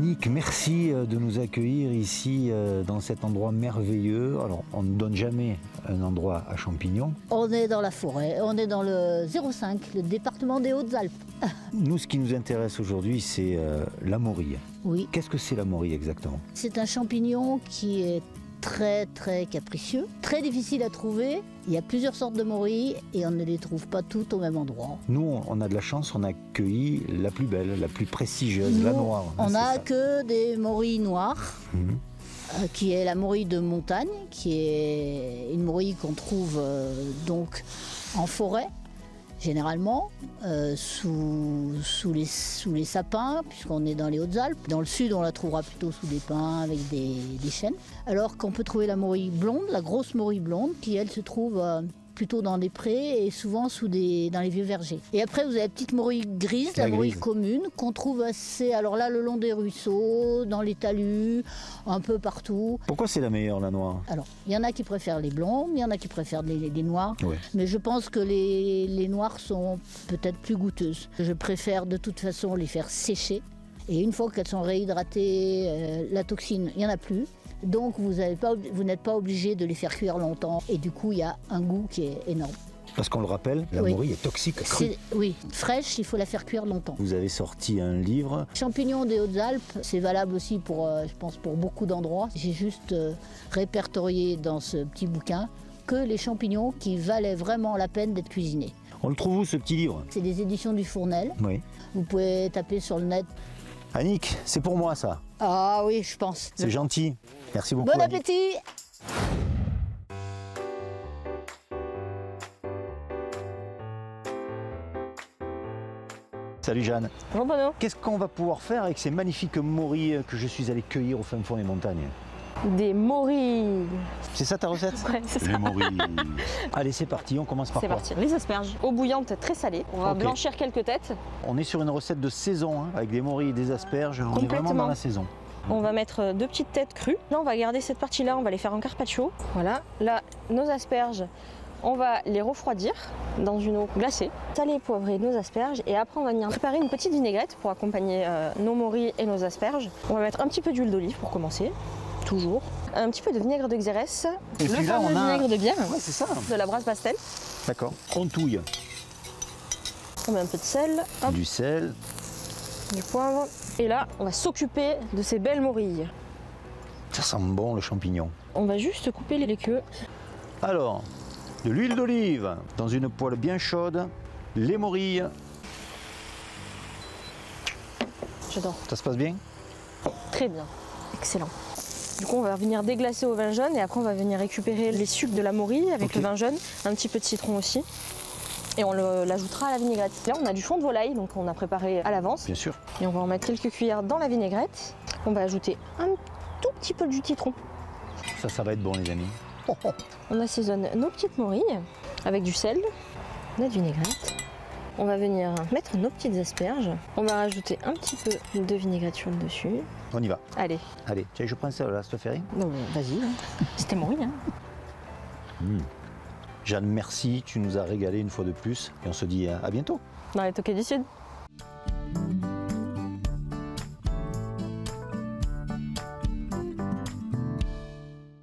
Annick, merci de nous accueillir ici dans cet endroit merveilleux. Alors, on ne donne jamais un endroit à champignons. On est dans la forêt, on est dans le 05, le département des Hautes-Alpes. Nous, ce qui nous intéresse aujourd'hui, c'est la morille. Oui. Qu'est-ce que c'est la morille exactement? C'est un champignon qui est très capricieux, très difficile à trouver. Il y a plusieurs sortes de morilles et on ne les trouve pas toutes au même endroit. Nous, on a de la chance, on a cueilli la plus belle, la plus prestigieuse, la noire. On n'a que des morilles noires. Qui est la morille de montagne, qui est une morille qu'on trouve donc en forêt, généralement, sous les sapins, puisqu'on est dans les Hautes-Alpes. Dans le sud, on la trouvera plutôt sous des pins avec des chênes. Alors qu'on peut trouver la morille blonde, la grosse morille blonde, qui elle se trouve plutôt dans des prés et souvent dans les vieux vergers. Et après, vous avez la petite morille grise, la morille commune, qu'on trouve assez, alors là, le long des ruisseaux, dans les talus, un peu partout. Pourquoi c'est la meilleure, la noire? Alors, il y en a qui préfèrent les blondes, il y en a qui préfèrent les noirs, ouais. Mais je pense que les noires sont peut-être plus goûteuses. Je préfère de toute façon les faire sécher. Et une fois qu'elles sont réhydratées, la toxine, il n'y en a plus. Donc vous n'êtes pas obligé de les faire cuire longtemps. Et du coup, il y a un goût qui est énorme. Parce qu'on le rappelle, la morille est toxique crue. Oui, fraîche, il faut la faire cuire longtemps. Vous avez sorti un livre. Champignons des Hautes-Alpes, c'est valable aussi pour, je pense, pour beaucoup d'endroits. J'ai juste répertorié dans ce petit bouquin que les champignons qui valaient vraiment la peine d'être cuisinés. On le trouve où, ce petit livre? C'est des éditions du Fournel. Oui. Vous pouvez taper sur le net. Annick, c'est pour moi ça. Ah oui, je pense. C'est gentil. Merci beaucoup. Bon Annick. appétit! Salut Jeanne. Bonjour Bruno. Qu'est-ce qu'on va pouvoir faire avec ces magnifiques morilles que je suis allé cueillir au fin fond des montagnes? Des morilles. C'est ça ta recette? Ouais, c'est ça. Les morilles. Allez, c'est parti, on commence par C'est quoi? parti. Les asperges, eau bouillante très salée. On va blanchir quelques têtes. On est sur une recette de saison, hein, avec des morilles et des asperges. On est vraiment dans la saison. On va mettre 2 petites têtes crues. Là, on va garder cette partie-là, on va les faire en carpaccio. Voilà. Là, nos asperges, on va les refroidir dans une eau glacée. Saler et poivrer nos asperges. Et après, on va venir préparer une petite vinaigrette pour accompagner nos morilles et nos asperges. On va mettre un petit peu d'huile d'olive pour commencer. Toujours. Un petit peu de vinaigre de Xérès. Et le puis là, fameux vinaigre de bière. Ouais, c'est ça. De la brasse pastel. D'accord. On touille. On met un peu de sel. Hop. Du sel. Du poivre. Et là, on va s'occuper de ces belles morilles. Ça sent bon le champignon. On va juste couper les queues. Alors, de l'huile d'olive dans une poêle bien chaude, les morilles. J'adore. Ça se passe bien? Très bien. Excellent. Du coup, on va venir déglacer au vin jaune et après, on va venir récupérer les sucs de la morille avec le vin jaune, un petit peu de citron aussi. Et on l'ajoutera à la vinaigrette. Là, on a du fond de volaille, donc on a préparé à l'avance. Bien sûr. Et on va en mettre quelques cuillères dans la vinaigrette. On va ajouter un tout petit peu de jus de citron. Ça va être bon, les amis. On assaisonne nos petites morilles avec du sel, notre vinaigrette. On va venir mettre nos petites asperges. On va rajouter un petit peu de vinaigrette sur le dessus. On y va. Allez. Allez, tiens, je prends ça là, ça te fait rien? Non, vas-y. C'était morille. Hein. Jeanne, merci, tu nous as régalé une fois de plus et on se dit à bientôt. Dans les Tokyo du Sud.